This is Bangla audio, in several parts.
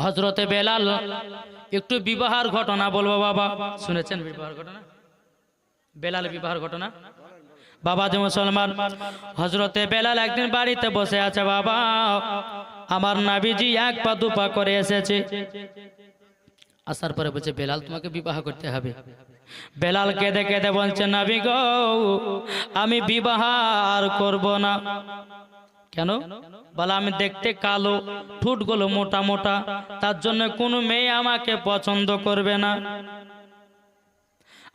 হযরতে বেলাল একটু বিবাহের ঘটনা বলবো বাবা, শুনেছেন বিবাহের ঘটনা? বেলাল বিবাহের ঘটনা বাবা যে মুসলমান, হযরতে বেলাল একদিন বাড়িতে বসে আছে বাবা, আমার নবীজি এক পা দুপা করে এসেছে, আসার পরে বলছে বেলাল তোমাকে বিবাহ করতে হবে। বেলাল কেঁদে কেঁদে বলছে নবী গো আমি বিবাহ আর করব না। কেন? বলে আমি দেখতে কালো, ঠোঁটগুলো মোটা মোটা, তার জন্য কোনো মেয়ে আমাকে পছন্দ করবে না।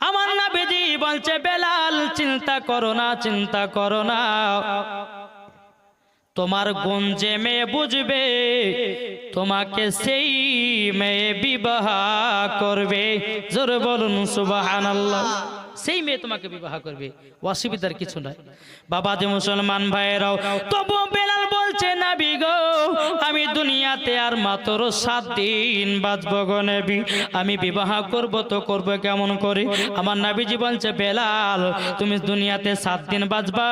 আমার নবীজি বলছে বেলাল চিন্তা করো না, চিন্তা করো না, তোমার গুণ যে মেয়ে বুঝবে তোমাকে সেই মেয়ে বিবাহ করবে। জোরে বলুন সুবহানাল্লাহ। সেই মেয়ে তোমাকে বিবাহ করবে, অসুবিধার কিছু নাই। বাবা যে মুসলমান ভাইয়েরাও, তবু বেলাল বলছে নবী গো আমি দুনিয়াতে আর মাত্র 7 দিন বাঁচবো গো নবী, আমি বিবাহ করব তো করব কেমন করে? আমার নবীজি বলছে বেলাল তুমি দুনিয়াতে 7 দিন বাঁচবা,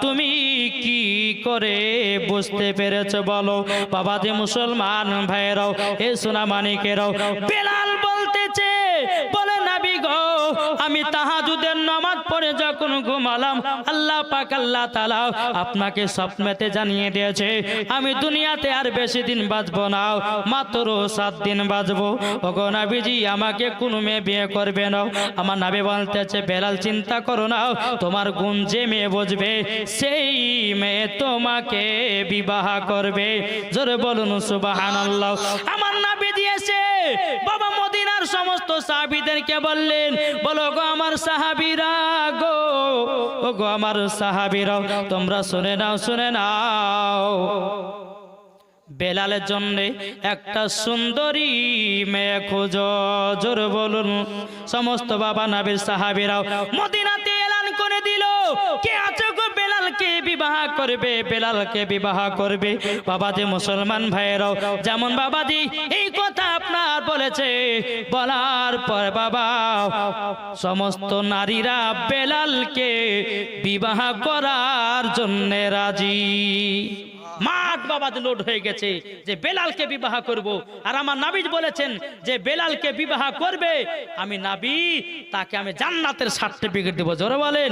তুমি কি করে বুঝতে পেরেছো বলো? বাবা যে মুসলমান ভাইয়েরাও, এ সোনা মানিকেরাও, বেলাল বলতেছে বলে নবী গো আমি তাহাজ্জুদের নামাজ পড়ে যখন ঘুমালাম আল্লাহ পাক আল্লাহ তাআলা আপনাকে স্বপ্নেতে জানিয়ে দিয়েছে আমি দুনিয়াতে আর বেশি দিন বাঁচবো না, মাত্র 7 দিন বাঁচবো। ওগো নবীজি আমাকে কোন মেয়ে বিয়ে করবে না। আমার নবী বলতেছে বেলাল চিন্তা করো না, তোমার গুণ যে মেয়ে বুঝবে সেই মেয়ে তোমাকে বিবাহ করবে। জোরে বলুন সুবহানাল্লাহ। আমার নবী দিয়েছে বাবা মদিনার সমস্ত সাহাবীদেরকে বললেন বলো গো আমার সাহাবীরা গো, ও গো আমার সাহাবীরা তোমরা শুনে নাও, শুনে নাও, বেলালের জন্য একটা সুন্দরী মেয়ে খোঁজো। জোরে বলুন সমস্ত বাবা নবীর সাহাবীরাও মদিনাতে এলান করে দিল কে আছে গো বেলালকে বিবাহ করবে, বেলালকে বিবাহ করবে। বাবা যে মুসলমান ভাইয়েরাও, যেমন বাবাজি এই কথা আপনার বলেছে, বলার পর বাবা সমস্ত নারীরা বেলালকে বিবাহ করার জন্য রাজি। মাঠ বাবা লোড হয়ে গেছে যে বেলালকে বিবাহ করব, আর আমার নবী বলেছেন যে বেলালকে বিবাহ করবে আমি নবী তাকে আমি জান্নাতের সার্টিফিকেট দেব। জোরে বলেন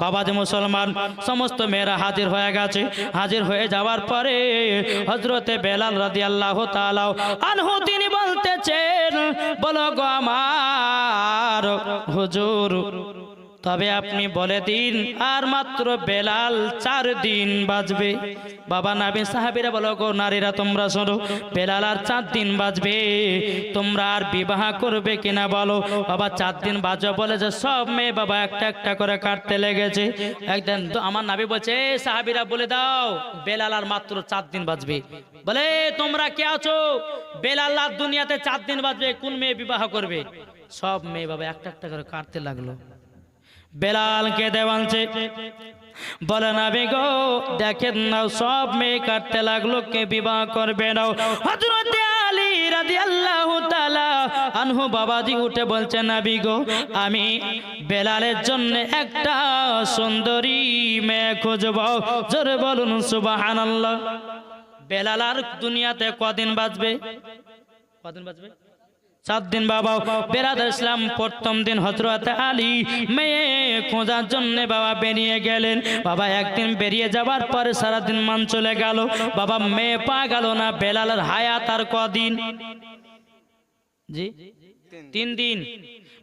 বাবা যে মুসলমান, সমস্ত মেয়েরা হাজির হয়ে গেছে। হাজির হয়ে যাওয়ার পরে হযরতে বেলাল রাদিয়াল্লাহু তাআলা আনহু তিনি বলতেছেন বলো গো আমার হুজুর তবে আপনি বলে দিন আর মাত্র বেলাল 4 দিন বাঁচবে। বাবা নবী সাহাবীরা বলো গো নারীরা তোমরা শোনো, বেলাল আর 4 দিন বাঁচবে, তোমরা আর বিবাহ করবে কিনা বলো? বাবা 4 দিন বাঁচবে বলে যে সব মেয়ে বাবা একটা একটা করে কাটতে লেগেছে। একদিন আমার নবী বলছে সাহাবীরা বলে দাও বেলাল আর মাত্র 4 দিন বাঁচবে। বলে তোমরা কে আছো? বেলাল আর দুনিয়াতে 4 দিন বাঁচবে, কোন মেয়ে বিবাহ করবে? সব মেয়ে বাবা একটা একটা করে কাটতে লাগলো। বেলালকে দেওয়ানছে বলে নবী গো দেখেন না সব মেয়ে কাটতে লাগলো, কে বিবাহ করবে না? হযরতে আলী রাদিয়াল্লাহু তাআলা আনহু বাবাজি উঠে বলছে নবী গো আমি বেলালের জন্য একটা সুন্দরী মেয়ে খুঁজব। জোরে বলুন সুবহানাল্লাহ। বেলাল আর দুনিয়াতে কদিন বাঁচবে? কদিন বাঁচবে? 7 দিন বাবা। বেরাদার ইসলাম প্রথম দিন হযরত আলী মেয়ে খোঁজার জন্য বাবা বেরিয়ে গেলেন। বাবা একদিন বেরিয়ে যাবার পরে সারা দিন মান চলে গেল, বাবা মেয়ে পা গেল না। বেলালের হায়াত আর কদিন? জি 3 দিন।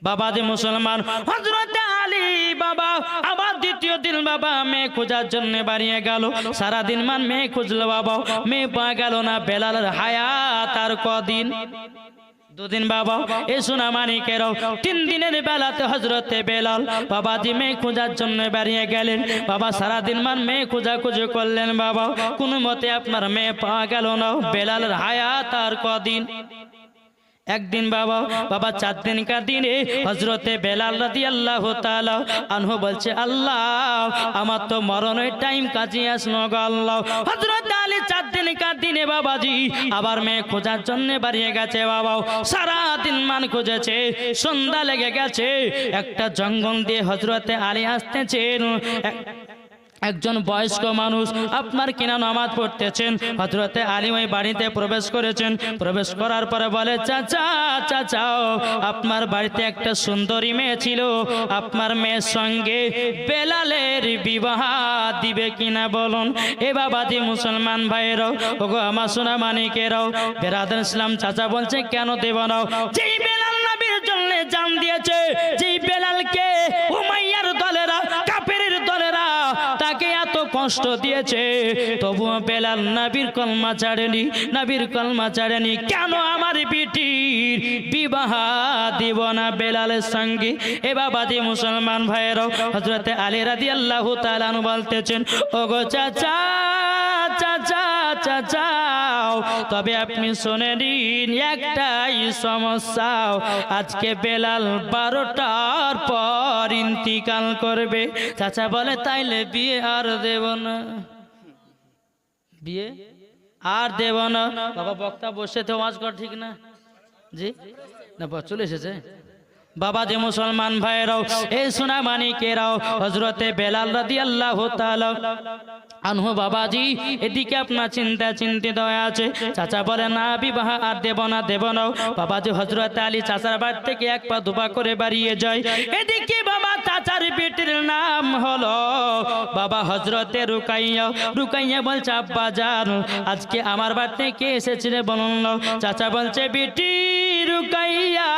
বাবা যে মুসলমান হযরত আলী বাবা আবার দ্বিতীয় দিন বাবা মেয়ে খোঁজার জন্য বাড়িয়ে গেল। সারা দিন মান মেয়ে খুঁজলো বাবা, মেয়ে পা গেল না। বেলালের হায়াত আর কদিন? 2 দিন বাবা। এ সোনা মানিকেরাও 3 দিনের বেলাতে হযরতে বেলাল বাবাজি মেয়ে খোঁজার জন্য বেরিয়ে গেলেন। বাবা সারা দিন মান মেয়ে খোঁজাখুঁজি করলেন বাবা, কোনো মতে আপনার মেয়ে পাওয়া গেল না। বেলালের হায়াত আর কদিন? একদিন বাবা। বাবা 4 দিনকার দিনে হযরতে বেলাল রাদিয়াল্লাহু তাআলা আনহু বলছে আল্লাহ আমার তো মরণের টাইম কাছে আসলো গো আল্লাহ। হযরত আলী 4 দিনকার দিনে বাবাজি আবার মেয়ে খোঁজার জন্য বাড়িয়ে গেছে বাবা। সারা দিন মান খুঁজেছে, সন্ধ্যা লেগে গেছে। একটা জঙ্গল দিয়ে হযরতে আলী আসতেছেন। একজন বয়স্ক মানুষ আপনার কিনা নামাজ পড়তেছেন, হযরতে আলী ওই বাড়িতে প্রবেশ করেছেন। প্রবেশ করার পরে বলে, চাচা চাচা, আপনার বাড়িতে একটা সুন্দরী মেয়ে ছিল, আপনার মেয়ের সঙ্গে বেলালের বিবাহ দিবে কিনা বলুন। এ বাবাজি মুসলমান ভাইরাও, ওগো আমার সোনা মানিকেরাও, বেরাদার ইসলাম, চাচা বলছে কেন দেব না? যেই বেলাল নবীর জন্য জান দিয়েছে, যেই বেলালকে উমাইয়ার দলেরা, কাফেরের দলেরা তাকে এত কষ্ট দিয়েছে, তবুও বেলাল নবীর কলমা ছাড়েনি, নবীর কলমা ছাড়েনি। কেন আমার বিটির বিবাহ দিব না বেলালের সঙ্গে? এ বাবাজি মুসলমান ভাইয়েরাও, হযরতে আলী রাদিয়াল্লাহু তাআলা আনহু বলতেছেন, ওগো চাচা চাচা চাচা, তবে আপনি শুনে নিন একটাই সমস্যা, আজকে বেলাল 12টার পর ইন্তিকাল করবে। চাচা বলে, তাইলে বিয়ে আর দেব না, বিয়ে আর দেব না। বাবা বক্তা বসে তো ওয়াজ কর, ঠিক না? জি না, চলে এসেছে। বাবাজি মুসলমান ভাইরাও, এই সোনা মানিকেরাও, হযরতে বেলাল রাদিয়াল্লাহু তাআলা আনহু বাবাজি এদিকে আপনার চিন্তিত হয়ে আছে। চাচা বলে, না বিবাহ আর দেব না, দেব না। বাবাজি হযরতে আলী চাচার বাড়ি থেকে এক পা দুপা করে বাড়িয়ে যায়। এদিকে বাবা চাচার বেটির নাম হলো বাবা হযরতে রুকাইয়া। রুকাইয়া বলছে, আব্বা জান, আজকে আমার বাড়ি থেকে এসেছিলে বলুন। চাচা বলছে, বেটি রুকাইয়া,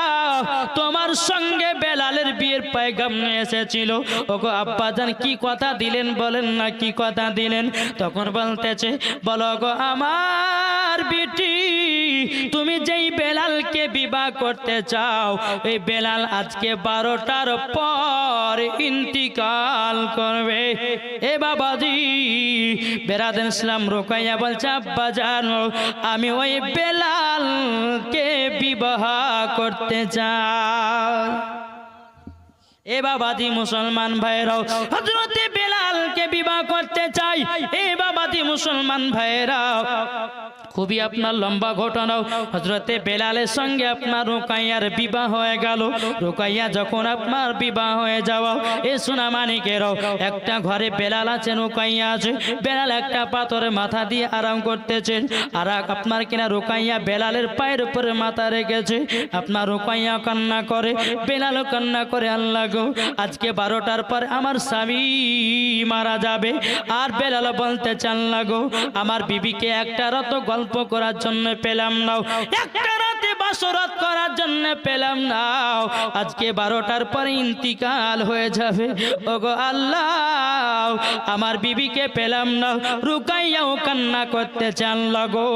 তোমার সঙ্গে বেলালের বিয়ের পয়গাম নিয়ে এসেছিল। ওগো আব্বা জান, কি কথা দিলেন বলেন না, কি কথা দিলেন? তখন বলতেছে, বলো গো আমার বেটি, তুমি যেই বেলালকে বিবাহ করতে চাও, এই বেলাল আজকে 12টার পর ইন্তিকাল করবে। এ বাবাজি বেরাদার ইসলাম, রুকাইয়া বলছে, আব্বা জান, আমি ওই বেলালকে বিবাহ করতে চাই। এ বাবাজি মুসলমান ভাইরাও, হযরতে বেলালকে বিবাহ করতে চাই। এ বাবাজি মুসলমান ভাইরাও, খুবই আপনার লম্বা ঘটনা। হযরতে বেলালের সঙ্গে আপনার রুকাইয়ার বিবাহ হয়ে গেল। রুকাইয়া যখন আপনার বিবাহ হয়ে যাওয়া, এ সোনা মানিকেরাও, একটা ঘরে বেলাল আছে, রুকাইয়া আছে। বেলাল একটা পাথরে মাথা দিয়ে আরাম করতেছেন, আর আপনার কিনা রুকাইয়া বেলালের পায়ের উপরে মাথা রেখেছে। আপনার রুকাইয়া কান্না করে, বেলালও কান্না করে, আল্লাহ গো, আজকে 12টার পর আমার স্বামী মারা যাবে। আর বেলাল বলতে চান, আল্লাহ গো, আমার বিবিকে একটা রাত গল্প করার জন্য পেলাম না, একটা রাতে বাসরাত করার জন্য পেলাম না, আজকে 12টার পরে ইন্তিকাল হয়ে যাবে। ওগো আল্লাহ, আমার বিবিকে পেলাম না। রুকাইয়াও কান্না করতে চান, লাগো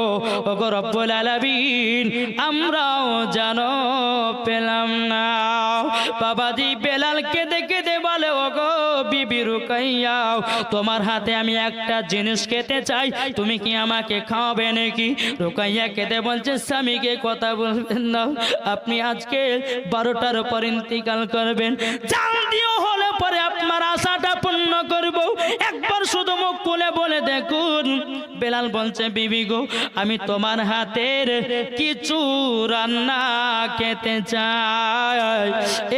ওগো রব্বুল আলামিন, আমরাও জানো পেলাম না। বাবাজি বেলালকে দেখে দে বলে, ওগো বিবি রুকাইয়া, তোমার হাতে আমি একটা জিনিস খেতে চাই, তুমি কি আমাকে খাওয়াবে নাকি? রুকাইয়া কেঁদে বলছে, স্বামীকে কথা বলবেন না, আপনি আজকে 12টার পর ইন্তিকাল করবেন। জান দিও হলে পরে আপনার আশাটা পূর্ণ করব, একবার শুধু মুখ খুলে বলে দেখুন। বেলাল বলছে, বিবি গো, আমি তোমার হাতের কিছু রান্না খেতে চাই।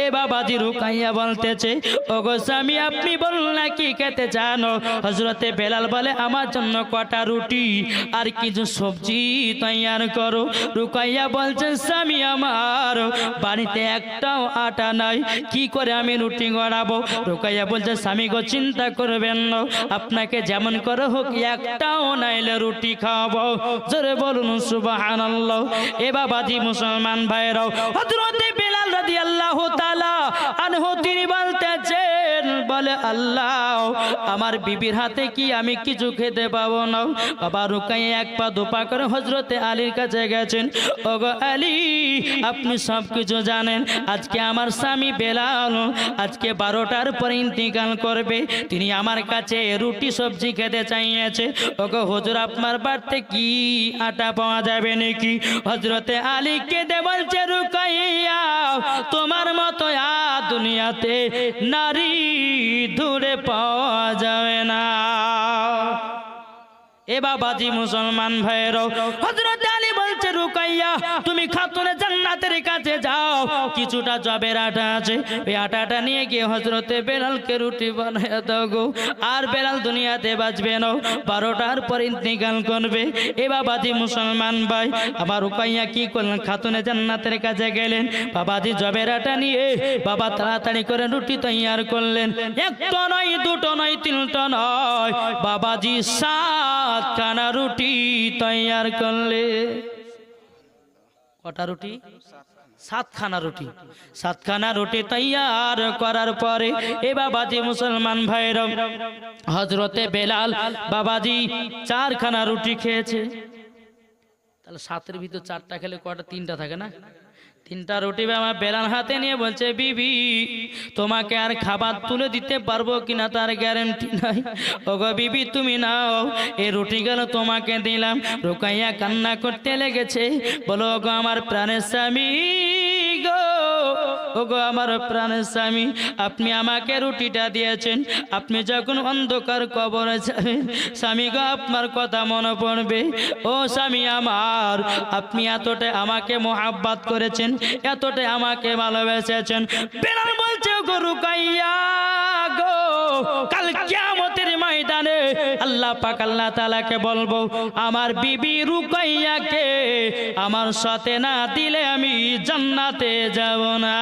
এ বাবাজি রুকাইয়া বলতেছে, ওগো স্বামী, আপনি বলুন না কি খেতে চান? হযরতে বেলাল বলে, আমার জন্য কটা রুটি আর কিছু সবজি তৈয়ার করো। রুকাইয়া বলছেন, স্বামী, আমার বাড়িতে একটাও আটা নাই, কি করে আমি রুটি গড়াবো? রুকাইয়া বলছে, স্বামী গো, চিন্তা করবেন না, আপনাকে যেমন করে হোক একটাও নাইলে রুটি খাওয়াবো। জোরে বলুন সুবহানাল্লাহ। এ বাবাজি মুসলমান ভাইরাও, হযরতে বেলাল রাদিয়াল্লাহু তাআলা আনহু তিনি বলতেছেন, বলে আল্লাহ, আমার বিবির হাতে কি আমি কিছু খেতে পাবো না? বাবা রুকাইয়া এক পা দুপা করে হযরতে আলীর কাছে গেছেন। ওগো আলী, আপনি সব কিছু জানেন, আজকে আমার স্বামী বেলাল আজকে 12টার পরে ইন্তিকাল করবে, তিনি আমার কাছে রুটি সবজি খেতে চাইছে। ওগো হুজুর, আপনার বাড়িতে কি আটা পাওয়া যাবে নাকি? হযরতে আলী কেঁদে বলছে, রুকাইয়া, তোমার মতো দুনিয়াতে নারী দূরে পাওয়া যাবে না। এ বাবাজি মুসলমান ভাইয়েরাও, হযরত আলী বলছে, রুকাইয়া, তুমি খাতুনে জান্নাত জান্নাতের কাছে যাও, কিছুটা জবের আটা আছে, ওই আটাটা নিয়ে গিয়ে হযরতে বেলালকে রুটি বানায় দাও গো। আর বেলাল দুনিয়াতে বাঁচবে না, 12টার পর ইন্তেকাল করবে। এ বাবাজি মুসলমান ভাই, আবার রুকাইয়া কি করলেন, খাতুনে জান্নাতের কাছে গেলেন, বাবাজি জবের আটা নিয়ে বাবা তাড়াতাড়ি করে রুটি তৈয়ার করলেন। একটা নয়, দুটো নয়, তিনটা নয়, বাবাজি 7খানা রুটি তৈয়ার করলে। কটা রুটি? 7খানা রুটি। 7খানা রুটি তৈয়ার করার পরে এ বাবাজি মুসলমান ভাইরা, হযরতে বেলাল বাবাজি 4খানা রুটি খেয়েছে। তাহলে 7-এর ভিতর 4টা খেলে কটা? 3টা থাকে না? 3টা রুটি আমার বেলাল হাতে নিয়ে বলছে, বিবি তোমাকে আর খাবার তুলে দিতে পারবো কিনা তার গ্যারান্টি নাই। ওগো বিবি তুমি নাও, এই রুটি গেল তোমাকে দিলাম। রুকাইয়া কান্না করতে লেগেছে, বলো ওগো আমার প্রাণের স্বামী গো, ওগো আমার প্রাণের স্বামী, আপনি আমাকে রুটিটা দিয়েছেন, আপনি যখন অন্ধকার কবরে যাবেন স্বামী গো আপনার কথা মনে পড়বে। ও স্বামী আমার, আপনি এতটাই আমাকে মোহাব্বত করেছেন, এতটাই আমাকে ভালোবেসেছেন। বেলাল বলছে গো রুকাইয়া গো, কাল কিয়ামতের ময়দানে আল্লাহ পাক আল্লাহ তাআলাকে বলবো, আমার বিবি রুকাইয়াকে আমার সাথে না দিলে আমি জান্নাতে যাব না।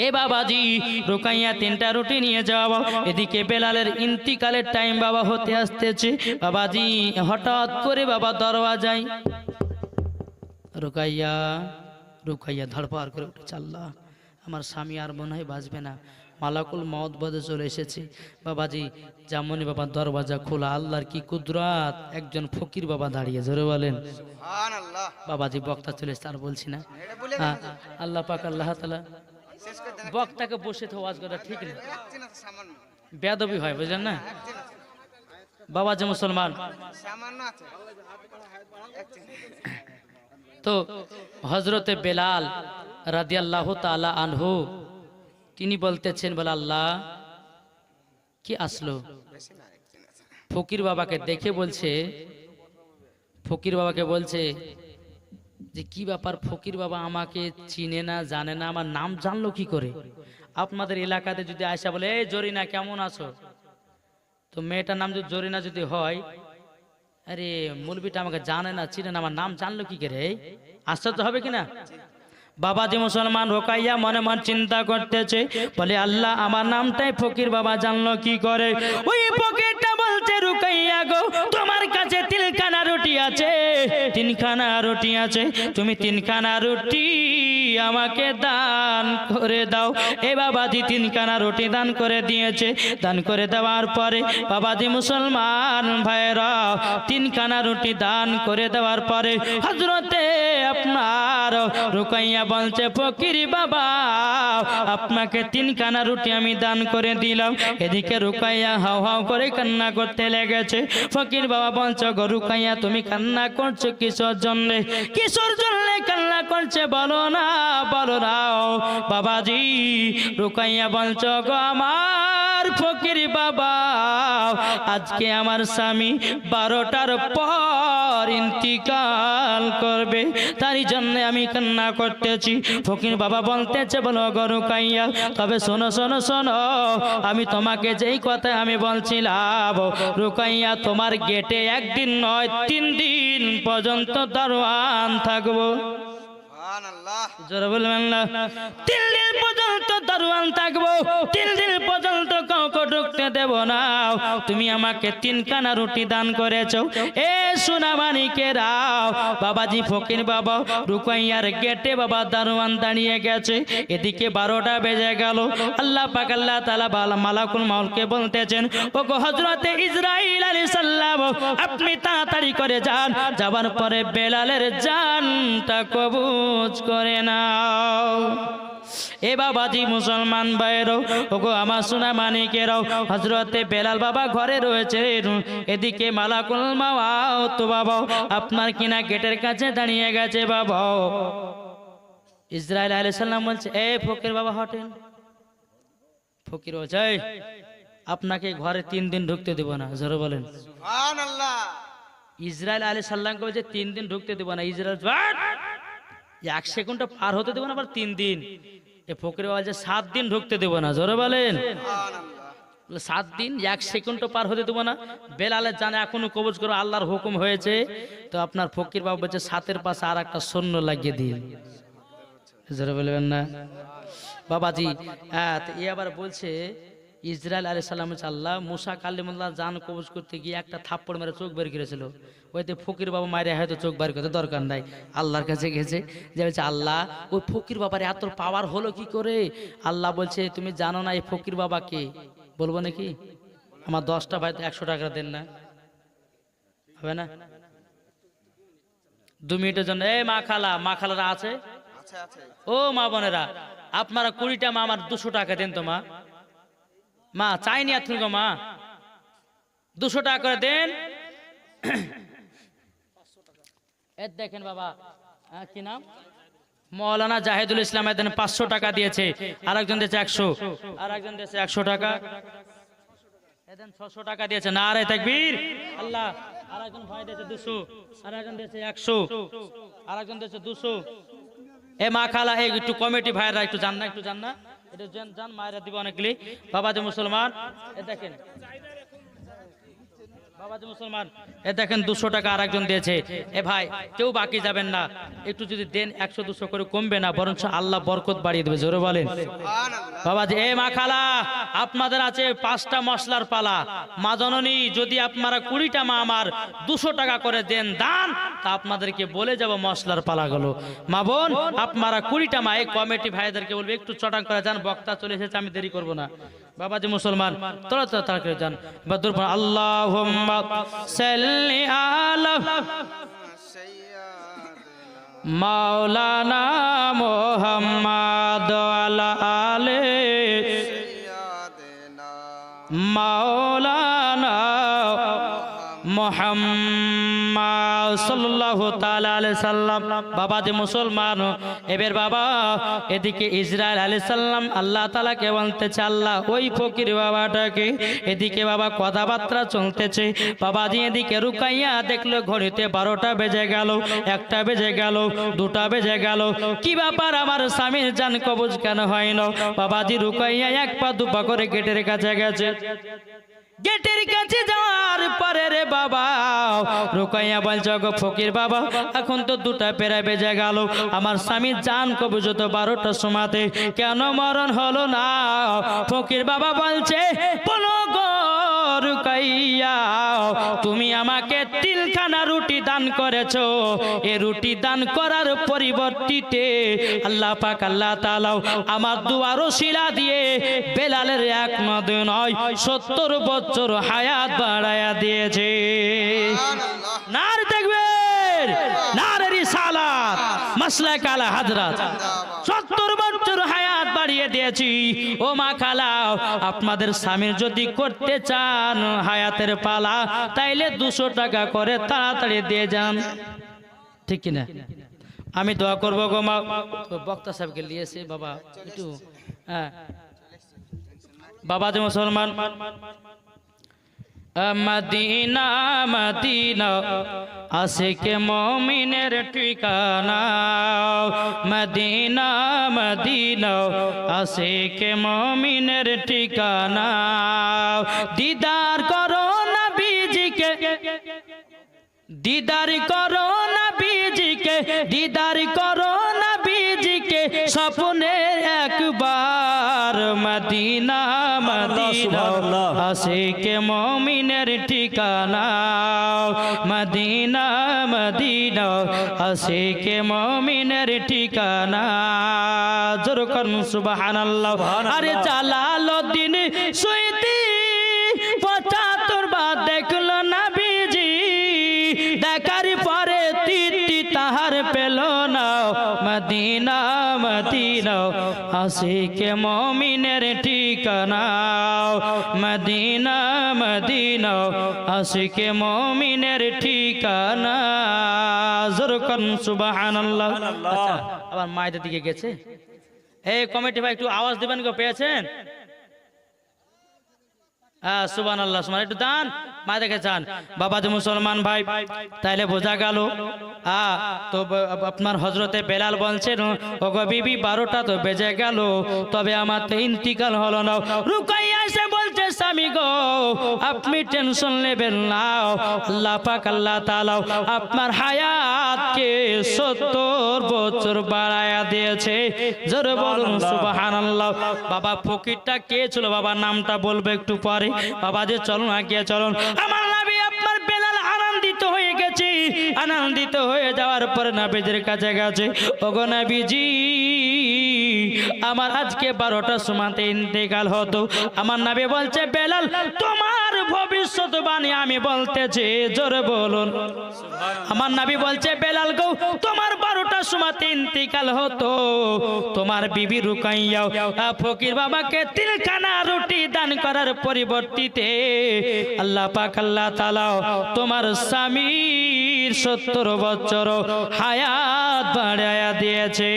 এ বাবাজি রুকাইয়া 3টা রুটি নিয়ে যাওয়া। এদিকে বেলালের ইন্তিকালের টাইম বাবা হতে আসতেছে। বাবাজি হঠাৎ করে বাবা দরওয়াজায়, রুকাইয়া রুকাইয়া ধড়পাড় করে উঠে, আল্লাহ আমার স্বামী আর মনে হয় বাঁচবে না, মালাকুল মওত বদে চলে এসেছে। বাবাজি যেমনই বাবা দরওয়াজা খোলা, আল্লাহর কি কুদরত, একজন ফকির বাবা দাঁড়িয়ে, জোরে বলেন সুবহানাল্লাহ। বাবাজি বক্তা চলে এসেছে, আর বলছি না। আল্লাহ পাক আল্লাহ তাআলা বক্তাকে বসে তো ওয়াজ করা ঠিক না, বেয়াদবি হয়, বুঝলেন না বাবাজি মুসলমান। তো হযরতে বেলাল রাদিয়াল্লাহু তাআলা আনহু তিনি বলতেছেন, বলে আল্লাহ কি আসলো। ফকির বাবাকে দেখে বলছে, ফকির বাবাকে বলছে যে কি ব্যাপার, ফকির বাবা আমাকে চিনে না, জানে না, আমার নাম জানলো কি করে? আপনাদের এলাকাতে যদি আয়সা বলে, এই জরিনা কেমন আছো, তো মেয়েটার নাম যদি জরিনা যদি হয়, আরে মুলবিটা আমাকে জানে না, চিনে না, আমার নাম জানলো কি করে? আশ্চর্য হবে কিনা? বাবাজি মুসলমান রুকাইয়া মনে মনে চিন্তা করতেছে, বলে আল্লাহ আমার নামটাই ফকির বাবা জানলো কি করে? ওই ফকিরটা বলছে, রুকাইয়া গো তোমার কাছে 3খানা রুটি আছে, 3খানা রুটি আছে, তুমি 3খানা রুটি আমাকে দান করে দাও। এ বাবাজি 3খানা রুটি দান করে দিয়েছে। দান করে দেওয়ার পরে বাবাজি মুসলমান ভাইরা 3খানা রুটি দান করে দেওয়ার পরে হযরতে আপনার রুকাইয়া বলছে, ফকির বাবা আপনাকে 3খানা রুটি আমি দান করে দিলাম। এদিকে রুকাইয়া হাও হাও করে কান্না করতে লেগেছে। ফকির বাবা বলছে, গো রুকাইয়া তুমি কান্না করছো কিসের জন্য? কিসের জন্য কান্না করছে বলো না, বলো না। বাবাজি রুকাইয়া বলছো, গো আমার ফকির বাবা আজকে আমার স্বামী 12টার পর ইন্তিকাল করবে, তারই জন্য আমি কান্না করতেছি। ফকির বাবা বলতেছে, বলো গো রুকাইয়া, তবে শোনো শোনো শোনো, আমি তোমাকে যেই কথা আমি বলছিলাম, রুকাইয়া তোমার গেটে 1 দিন নয় 3 দিন পর্যন্ত দারোয়ান থাকবো। জোরে বলবেন না। 3 দিন পর্যন্ত দারোয়ান থাকবো, 3 দিন পর্যন্ত কাউকে ঢুকতে দেব না। তুমি আমাকে 3খানা রুটি দান করেছো। এ সোনা মানিকেরা, বাবাজি ফকির বাবা রুকাইয়ার গেটে বাবা দারোয়ান দাঁড়িয়ে গেছে। এদিকে 12টা বেজে গেল। আল্লাহ পাক আল্লাহ তাআলা মালাকুল মউতকে বলতেছেন, ও গো হযরতে ইসরাইল আলাইহিস সালাম আপনি তাড়াতাড়ি করে যান, যাবার পরে বেলালের জানটা কবজ করে নাও। এ বাবাজি মুসলমান ভাইয়েরও, ওগো আমার সোনা মানিকেরাও, হযরতে বেলাল বাবা ঘরে রয়েছে। এদিকে মালাকুল মউত বাবা আপনার কিনা গেটের কাছে দাঁড়িয়ে গেছে। বাবা ইসরাইল আলাইহিস সালাম বলছে, এ ফকির বাবা হটেন। ফকির বলছে, আপনাকে ঘরে 3 দিন ঢুকতে দেব না। জোরে বলেন সুবহানাল্লাহ। ইসরাইল আলাইহিস সালামকে বলছে 3 দিন ঢুকতে দেব না। ইসরাইল 1 সেকেন্ড পার হতে দেবো না, আবার 3 দিন। এ ফকির বাবা যে 7 দিন ঢুকতে দেবো না, জোরে বলেন। 7 দিন 1 সেকেন্ড পার হতে দেবো না। বেলালের জানে এখনো কবজ করো, আল্লাহর হুকুম হয়েছে। তো আপনার ফকির বাবা বলছে 7-এর পাশে আর একটা শূন্য লাগিয়ে দিন, জোরে বলবেন না বাবাজি। এ আবার বলছে ইসরাইল আলাইহিস সালাম আল্লাহ মুসা কালিমুল্লাহ জান কবজ করতে গিয়ে একটা থাপ্পড় মেরে চোখ বের করেছিল। ওইতে ফকির বাবা মায়ের হয়তো চোখ বের করতে দরকার নাই, আল্লাহর কাছে গেছে যে বলছে আল্লাহ ওই ফকির বাবার এত পাওয়ার হলো কি করে? আল্লাহ বলছে তুমি জানো না এই ফকির বাবাকে? বলবো নাকি? আমার 10টা ভাই 100 টাকা দেন না, হবে না? 2 মিনিটের জন্য। এই মা খালারা আছে? ও মা বোনেরা, আপনারা 20টা মা আমার 200 টাকা দেন তো মা। মা চাইনি আর গো মা, 200 টাকা করে দেন। দেখেন বাবা কি নাম, মৌলানা জাহিদুল ইসলাম, এদিন 500 টাকা দিয়েছে, আরেকজন দিয়েছে 100, আরেকজন দিয়েছে 100 টাকা, এদিন 600 টাকা দিয়েছে। নারে তাকবীর আল্লাহ। আরেকজন ভাই দিয়েছে 200, আরেকজন দিয়েছে 100, আরেকজন দিয়েছে 200। এ মা খালা একটু কমিটি ভাইরা একটু জান না, একটু জান না, এটা জান মায়েরা দিব অনেকগুলি। বাবাজি মুসলমান এ দেখেন, বাবাজি মুসলমান এ দেখেন 200 টাকা আরেকজন দিয়েছে। এ ভাই কেউ বাকি যাবেন না, একটু যদি দেন 100-200 করে কমবে না, বরঞ্চ আল্লাহ বরকত বাড়িয়ে দেবে, জোরে বলেন বাবাজি। এ মা খালা আপনাদের আছে 5টা মশলার পালা। মা জননী যদি আপনারা 20টা মা আমার 200 টাকা করে দেন দান, তা আপনাদেরকে বলে যাব মশলার পালাগুলো। মা বোন আপনারা 20টা মা, এই কমিটি ভাইদেরকে বলবে একটু চটাং করে যান, বক্তা চলে এসেছে, আমি দেরি করব না। বাবাজি মুসলমান তাড়াতাড়ি করে যান। আল্লাহুম্মা সাল্লি আলা মাওলানা মুহাম্মাদ ওয়ালা আলে মাওলানা মুহাম্মদ সাল্লাল্লাহু তাআলা আলাইহি সাল্লাম। বাবাজি মুসলমান এবার বাবা এদিকে ইসরাইল আলাইহিস সালাম আল্লাহ তাআলাকে বলতেছে আল্লাহ ওই ফকির বাবাটাকে, এদিকে বাবা কথাবার্তা চলতেছে। বাবাজি এদিকে রুকাইয়া দেখলো ঘড়িতে 12টা বেজে গেল, 1টা বেজে গেল, 2টা বেজে গেল। কি ব্যাপার আমার স্বামীর জান কবজ কেন হয় না? বাবাজি রুকাইয়া 1 পা 2 পা করে গেটের কাছে গেছে। গেটের কাছে যাওয়ার পরে রে বাবা রুকাইয়া বলছে গো ফকির বাবা এখন তো 2টা পেরা বেজে গেল, আমার স্বামী জান কবজ তো 12টার সময়তে, কেন মরণ হলো না? ফকির বাবা বলছে বলো গো রুকাইয়া তুমি আমাকে 3খানা রুটি দান করেছো, এই রুটি দান করার পরিবর্তিতে আল্লাহ পাক আল্লাহ তাআলা আমার দুয়ার ওসিলা দিয়ে বেলালের 1 না 2 নয় 70 বছর হায়াত বাড়ায়া দিয়েছে। নারে তাকবীর, নারে রিসালাত, মাসলাক আলা হযরত। 70 বছর হায়াত বাড়িয়ে দিয়েছি। ও মা খালা আপনাদের স্বামীর যদি করতে চান হায়াতের পালা, তাইলে 200 টাকা করে তাড়াতাড়ি দিয়ে যান, ঠিক কিনা? আমি দোয়া করবো গো মা। বক্তা সাহেবকে নিয়েছে বাবা একটু। হ্যাঁ বাবাজি মুসলমান মদিনা মদিনা আশিকে মুমিনের ঠিকানা, মদিনা মদিনা আশিকে মুমিনের ঠিকানা। দিদার করো নবীজিকে, দিদার করো নবীজিকে, দিদার করো নবীজিকে স্বপ্নে একবার। মদিনা মদিনা আশিকে মুমিনের ঠিকানা, মদিনা মদিনা আশিকে মুমিনের ঠিকানা। জোর করুন সুবহানাল্লাহ। আরে জালালউদ্দিন সুয়ুতি 75 বার দেখলো নবীজি, দেখার পরে তৃপ্তি তাহার পেল না। মদিনা মদিনা আশিকে মুমিনের ঠিকানা, মদিনা মদিনা আশিকে মুমিনের ঠিকানা। জোর করুন সুবহানাল্লাহ। আচ্ছা আবার মায়েদের দিকে গেছে। এই কমিটি ভাই একটু আওয়াজ দিবেন গো, পেয়েছেন? সুবহানাল্লাহ, সুবহানাল্লাহ, একটু দান। মা দেখে চান বাবা যে মুসলমান ভাই, তাইলে বোঝা গেল তো আপনার হজরতে বেলাল বলছেন ওগো বিবি 12টা তো বেজে গেল, তবে আমার তো ইন্তিকাল হলো না। রুকাইয়া এসে বলছে স্বামী গো আপনি টেনশন নেবেন না, আল্লাহ পাক আল্লাহ তাআলা আপনার হায়াতকে 70 বছর বাড়ায়া দিয়েছে। জোরে বলুন সুবহানাল্লাহ। বাবা ফকিরটা কে ছিল বাবা নামটা বলবো একটু পরে। বাবা যে চলুন আগে চলুন। আমার নবী আপনার বেলাল আনন্দিত হয়ে গেছে, আনন্দিত হয়ে যাওয়ার পরে নবীজির কাছে গেছে, ওগো নবীজি আমার আজকে 12টার সময়তে ইন্তেকাল হতো। আমার নবী বলছে বেলাল তোমার ভবিষ্যৎবাণী আমি বলতেছি, জোরে বলুন। আমার নবী বলছে বেলাল গো তোমার 12টার সময়তে ইন্তেকাল হতো, তোমার বিবি রুকাইয়া ফকির বাবাকে 3খানা রুটি দান করার পরিবর্তিতে আল্লাহ পাক আল্লাহ তাআলা তোমার স্বামীর 70 বছর হায়াত বাড়ায়া দিয়েছে।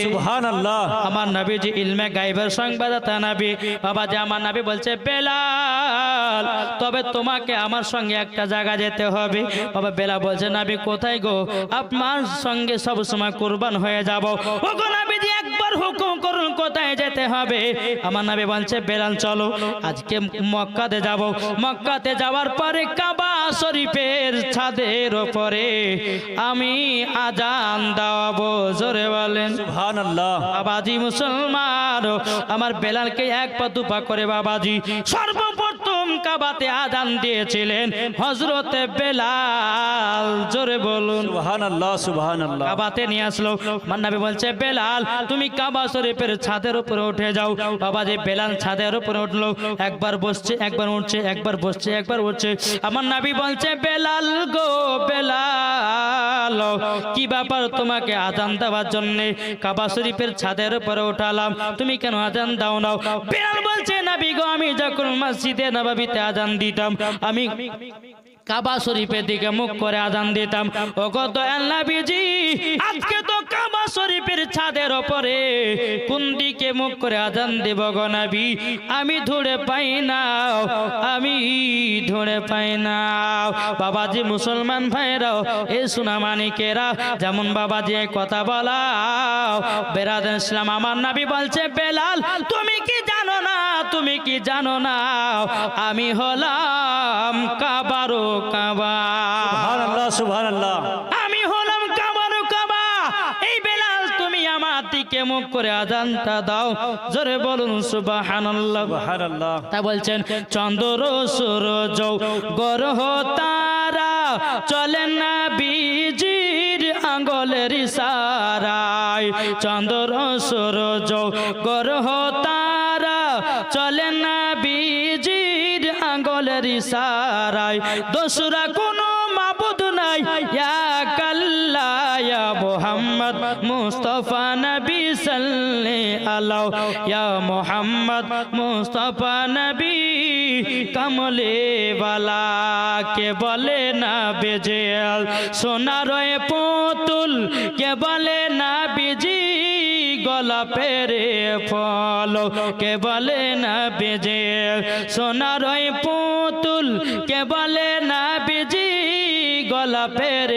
সুবহানাল্লাহ। আমার নবীজি ইলমে গায়বের সংবাদদাতা নবী। বাবা যে আমার নবী বলছে বেলাল তবে তোমাকে আমার সঙ্গে একটা জায়গা যেতে হবে। বাবা বেলাল বলছে নবী কোথায় গো? আপনার সঙ্গে সব সময় কুরবান হয়ে যাব। ওগো নবীজি একবার হুকুম করুন কোথায় যেতে হবে? আমার নবী বলছে বেলাল চলো আজকে মক্কাতে যাব। মক্কাতে যাওয়ার পরে কাবা শরীফের ছাদের উপরে আমি আজান দেওয়াবো। জোরে বলেন সুবহানাল্লাহ। বাবাজি মুসলমান আমার বেলালকে 1 পা 2 পা করে বাবাজি সর্বপ্রথম কাবাতে আজান দিয়েছিলেন হযরতে বেলাল। জোরে বলুন সুবহানাল্লাহ সুবহানাল্লাহ। কাবাতে নিয়ে আসলো। আমার নবী বলছে বেলাল তুমি কাবা শরীফের ছাদের উপরে উঠে যাও। বাবাজি বেলাল ছাদের উপরে উঠলো, একবার বসছে একবার উঠছে, একবার বসছে একবার উঠছে। আমার নবী বলছে বেলাল গো বেলাল কি ব্যাপার তোমাকে আজান দেওয়ার জন্য কাবা শরীফের ছাদের উপরে উঠালাম, তুমি কেন আজান দাও না? বেলাল বলছে নবী গো আমি যখন মসজিদে নববীতে আজান দিতাম আমি কাবা শরীফের দিকে মুখ করে আজান দিতাম। ও কত নবীজি আজকে তো কাবা শরীফের ছাদের উপরে কোন দিকে মুখ করে আজান দেব গো নবী? আমি ধরে পাই না, আমি ধরে পাই না। বাবাজি মুসলমান ভাইরাও এই সোনামানিকেরা যেমন বাবাজি কথা বলা বেরাদার ইসলাম। আমার নবী বলছে বেলাল তুমি কি জানো না, তুমি কি জানো না আমি হলাম কাবারো কাবা। সুবহানাল্লাহ সুবহানাল্লাহ। আমি হলাম কাবারো কাবা। এই বেলাল তুমি আমার দিকে মুখ করে আজানটা দাও। জোরে বলুন সুবহানাল্লাহ সুবহানাল্লাহ। তা বলছেন চন্দ্র সূরজ গ্রহ তারা চলে না বিজির আঙ্গুলের ইশারায়। চন্দ্র সূরজ গ্রহ তারা চলে না বিজির আঙ্গুলের ইশারায়। দোসরা কোনো মাবুদ নাই ইয়া কাল্লা ইয়া মুহাম্মদ মুস্তাফা নবী সাল্লাল্লাহু আলাইহি ইয়া মুহাম্মদ মুস্তাফা নবী কমলে वाला কে বলে না বেজেল সোনার পুতুল কে বলে না বিজি গোলাপের ফল কে বলে না বেজেল সোনার পুতুল কে বলে না বিজি গোলাপের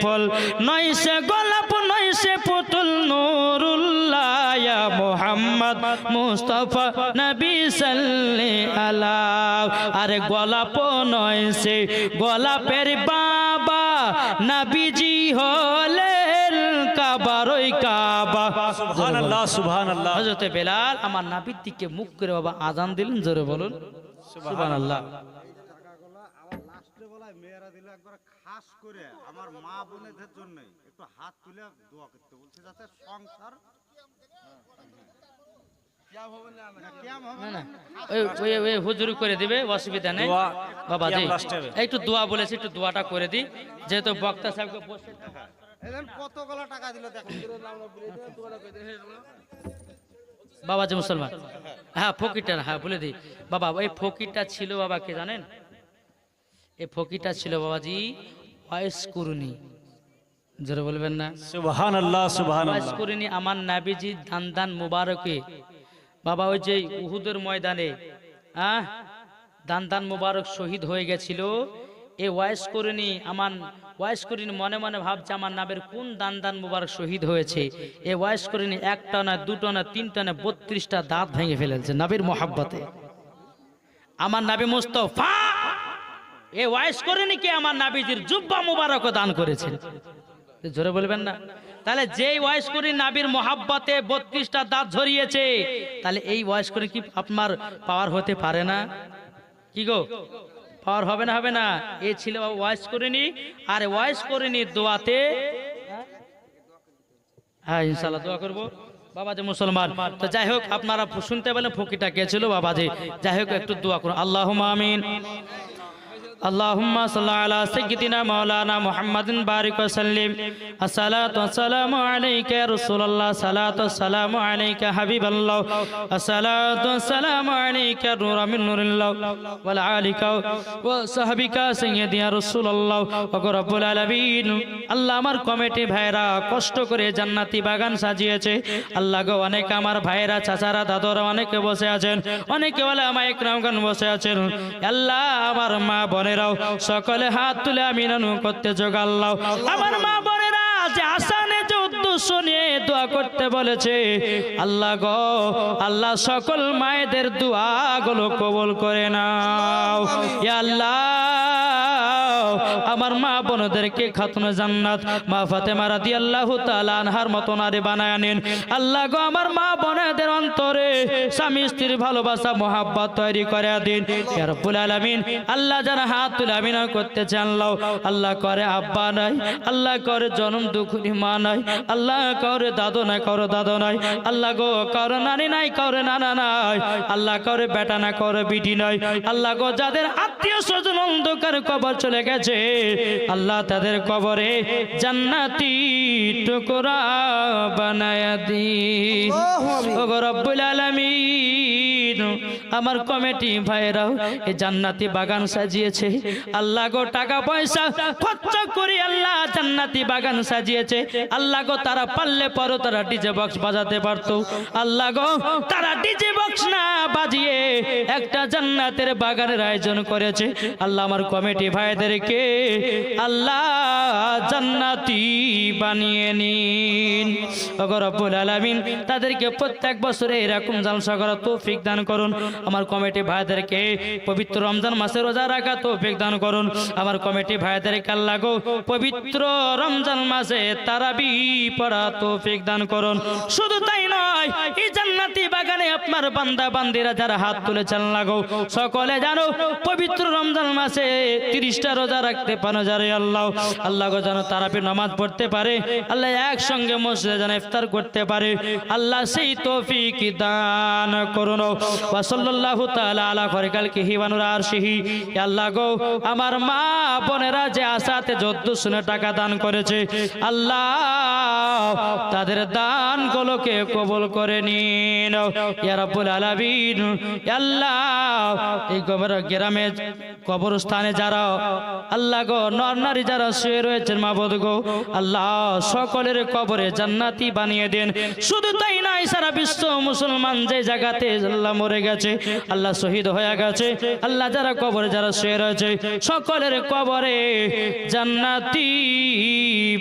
ফল। নয় সে গোলাপ নয় সে পুতুল নূরুল্লাহ ইয়া মুহাম্মদ মুস্তাফা নবী সাল্লাল্লাহু আলাইহি। আরে গোলাপ নয় সে গোলাপের বাবা নবীজি হলেন কাবারই কাবা। সুবহানাল্লাহ সুবহানাল্লাহ। হযরত বেলাল আমার নবীর দিকে মুখ করে বাবা আজান দিলেন। জোরে বলুন সুবহানাল্লাহ। মেয়েরা দিল একবার খাস করে আমার মা বোনেদের জন্য একটু হাত তুলে দোয়া করতে বলছে যাতে সংসার হুজুরি করে দিবে, অসুবিধা নেই বাবা জি। একটু দোয়া বলেছি, একটু দোয়াটা করে দিই যেহেতু বক্তা সাহেবকে বসে কতগুলো টাকা দিল দেখো বাবা যে মুসলমান। হ্যাঁ ফকিরটা, হ্যাঁ বলে দিই বাবা। এই ফকিরটা ছিল বাবা কে জানেন? এই ফকিরটা ছিল বাবাজি ওয়াইস কুরনি। জোরে বলবেন না সুবহানাল্লাহ সুবহানাল্লাহ। ওয়াইস কুরনি আমার নবীজি দান মুবারকে বাবা ওই যে উহুদের ময়দানে দান মুবারক শহীদ হয়ে গেছিল। এ ওয়াইস করিনি আমার ওয়াইস করিনি মনে মনে ভাবছে আমার নাবের কোন দান মুবারক শহীদ হয়েছে। এ ওয়াইস করিনি একটা না দুটো না তিনটা না 32টা দাঁত ভেঙে ফেলেছে নবীর মোহাব্বতে। আমার নবী মুস্তাফা এ ওয়াইস করিনি কি আমার নবীজির জুব্বা মুবারক দান করেছেন। জোরে বলবেন না? তাহলে যেই ওয়াইস করি নবীর মোহাব্বতে 32টা দাঁত ঝরিয়েছে, তাহলে এই ওয়াইস করে কি আপনার পাওয়ার হতে পারে না? কি গো পাওয়ার হবে না? হবে না। এ ছিল ওয়াইস করিনি। আর ওয়াইস করিনি দোয়াতে হ্যাঁ ইনশাআল্লাহ দোয়া করবো বাবাজি মুসলমান। তো যাই হোক আপনারা শুনতে পেলেন ফকিরটা কে ছিল বাবাজি। যাই হোক একটু দোয়া করুন। আল্লাহুম্মা আমিন। আল্লাহুম্মা সাল্লি আলা সাইয়্যিদিনা মাওলানা মুহাম্মাদিন বারিক ওয়া সাল্লিম। আসসালাতু ওয়াসসালামু আলাইকা ইয়া রাসূলুল্লাহ। সালাতু ওয়াসসালামু আলাইকা হাবিবাল্লাহ। আসসালাতু ওয়াসসালামু আলাইকা নূরুম মিন নূরিল্লাহ ওয়া আলিকা ওয়া সাহবিকা সাইয়্যিদি ইয়া রাসূলুল্লাহ ওয়া রাব্বুল আলামিন। আল্লাহ আমার কমিটি ভাইরা কষ্ট করে জান্নাতি বাগান সাজিয়েছে। আল্লাহ গো অনেক আমার ভাইরা চাচারা দাদরা অনেকে বসে আছেন, অনেকে ওলামা ইকরামগণ বসে আছেন। আল্লাহ আমার মা বোনেরাও সকলে হাত তুলে আমিন করতে যোগাল্লাহ। আমার মা বোনেরা যে আসানে যে উদ্দেশ্য নিয়ে দোয়া করতে বলেছে, আল্লাহ গো আল্লাহ সকল মায়েদের দোয়াগুলো কবুল করে নাও ইয়া আল্লাহ। আমার মা বোনদেরকে খাতুনে জান্নাত মা ফাতেমা রাদিয়াল্লাহু তাআলা আনহার মতো নারী বানায় নিন। আল্লাহ গো আমার মা বোনদের অন্তরে স্বামী স্ত্রীর ভালোবাসা মোহাব্বত তৈরি করে দিন ইয়া রাব্বুল আলামিন। আল্লাহ যারা হাত তুলে আমিন করতে চান আল্লাহ, আল্লাহ করে আব্বা নাই, আল্লাহ করে জন্ম দুঃখী মা নাই, আল্লাহ করে দাদু নাই, কারো দাদু নাই, আল্লাহ গো কারো নানি নাই, কারো নানা নাই, আল্লাহ করে বেটা না কারো বিটি নাই, আল্লাহ গো যাদের আত্মীয় স্বজন অন্ধকার কবর চলে গেছে আল্লাহ তাদের কবরে জান্নাতি টুকরা বানায়া দিন ও গো রব্বুল আলামিন। আমার কমিটি ভাইরাও এই জান্নাতি বাগান সাজিয়েছে। আল্লাহ গো টাকা পয়সা খরচ করে আল্লাহ জান্নাতি বাগান সাজিয়েছে। আল্লাহ গো তারা পারলে পরও তারা ডিজে বক্স বাজাতে পারতো। আল্লাহ গো তারা ডিজে বক্স না বাজিয়ে একটা জান্নাতের বাগানের আয়োজন করেছে। আল্লাহ আমার কমিটি ভাইদেরকে আল্লাহ জান্নাতি বানিয়ে নিন ও গো রব্বুল আলামিন। তাদেরকে প্রত্যেক বছরে এরকম জলসা করার তৌফিক দান করুন। আমার কমিটি ভাইদেরকে পবিত্র রমজান মাসে রোজা রাখা তৌফিক দান করুন। আমার কমিটি ভাইদেরকে আল্লাহ গো পবিত্র রমজান মাসে তারাবি পড়া তৌফিক দান করুন। শুধু তাই নয়, এই জান্নাতি বাগানে আপনার বান্দা বান্দিরা যারা হাত তুলেছেন আল্লাহ গো সকলে জানো পবিত্র রমজান মাসে 30টা রোজা রাখতে পারো যারে আল্লাহ। আল্লাহ গো যেন তারাবি নামাজ পড়তে পারে, আল্লাহ একসঙ্গে মসজিদে যেন ইফতার করতে পারে, আল্লাহ সেই তৌফিক দান করুন। ওয়া সাল্লাল্লাহু তাআলা আলা খালিকিহি ওয়া নূর আরশিহি। আল্লাহ গো আমার মা বোনেরা যে আশাতে যদ্দু শুনে টাকা দান করেছে আল্লাহ তাদের দানগুলোকে কবুল করে নিন ইয়া রাব্বুল আলামিন। আল্লাহ এই গ্রামে কবরস্থানে যারা আল্লাহ গো নর নারী যারা শুয়ে রয়েছেন মাবুদ গো আল্লাহ সকলের কবরে জান্নাতি বানিয়ে দেন। শুধু তাই নয়, সারা বিশ্ব মুসলমান যে জায়গাতে আল্লাহ মরে গেছে আল্লাহ শহীদ হয়ে গেছে আল্লাহ যারা কবরে যারা শুয়ে রয়েছে সকলের কবরে জান্নাতি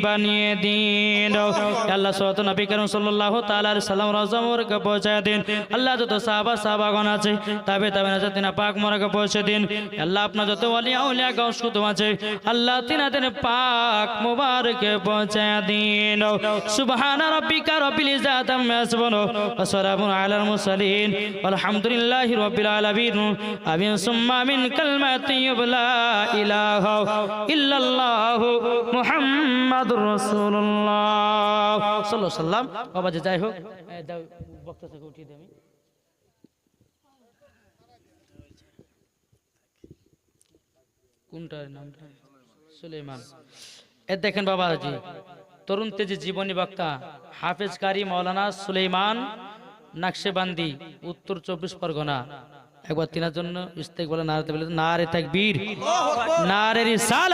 বানিয়ে দিন আল্লাহ। সওয়াত নবী করিম সাল্লাল্লাহু তাআলা আলাইহি সাল্লাম রওজা মোবারকে পৌঁছায় দিন আল্লাহ। যত সাহাবাগণ আছে তাবেঈন তিনা পাক মোবারকে পৌঁছে দিন আল্লাহ। আপনার যত ওলি আউলিয়া গাউস কুতুব আছে আল্লাহ তিনাদের পাক মোবারকে পৌঁছায় দিন। সুবহান রাব্বিকা রাব্বিল ইজ্জাতি আম্মা ইয়াসিফুন ওয়া সালামুন আলাল মুরসালিন আলহামদুলিল্লাহি রাব্বিল আলামিন। আমিন সুম্মা আমিন। কালিমাতু লা ইলাহা ইল্লাল্লাহু মুহাম্মাদুর রাসূলুল্লাহ সাল্লাল্লাহু আলাইহি ওয়াসাল্লাম। বাবা যাই হোক বক্তা থেকে উঠিয়ে দেই আমি। কোনটার নামটা? সুলাইমান। এ দেখেন বাবাজি তরুণ তেজি জীবনী বক্তা হাফেজ কারি মাওলানা সুলাইমান নাকশেবান্দি, উত্তর 24 পরগনা। একবার তিনার জন্য ইস্তেক বলে নারে তাকবীর, নারে রিসালাত।